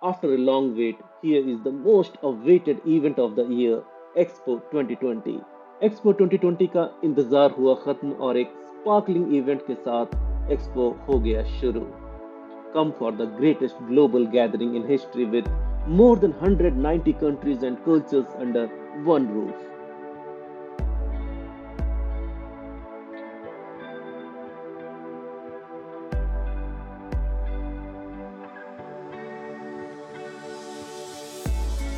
After a long wait, here is the most awaited event of the year, Expo 2020। Expo 2020 का इंतजार हुआ खत्म और एक स्पार्कलिंग इवेंट के साथ एक्सपो हो गया शुरू। Come for the greatest global gathering in history with more than 190 countries and cultures under one roof.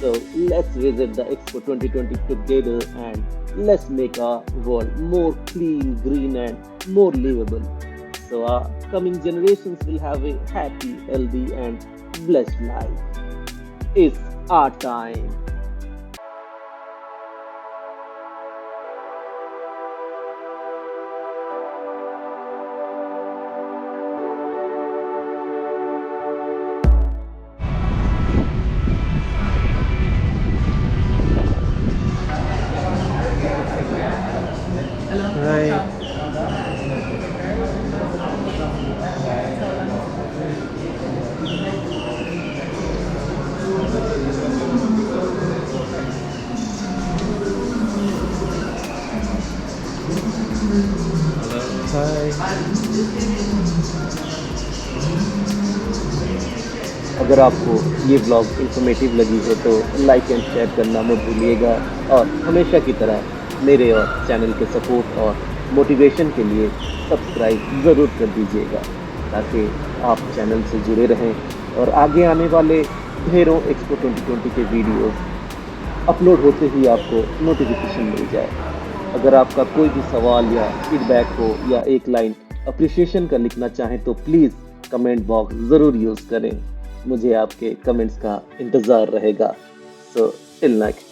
So let's visit the Expo 2020 together and let's make our world more clean, green, and more livable. So our coming generations will have a happy, healthy, and blessed life. It's our time. Hi. Hi. अगर आपको ये vlog informative लगी हो तो like and share करना मत भूलिएगा और हमेशा की तरह मेरे और चैनल के सपोर्ट और मोटिवेशन के लिए सब्सक्राइब ज़रूर कर दीजिएगा ताकि आप चैनल से जुड़े रहें और आगे आने वाले ढेरों एक्सपो 2020 के वीडियोस अपलोड होते ही आपको नोटिफिकेशन मिल जाए। अगर आपका कोई भी सवाल या फीडबैक हो या एक लाइन अप्रिसिएशन का लिखना चाहें तो प्लीज़ कमेंट बॉक्स ज़रूर यूज़ करें। मुझे आपके कमेंट्स का इंतज़ार रहेगा। So till next.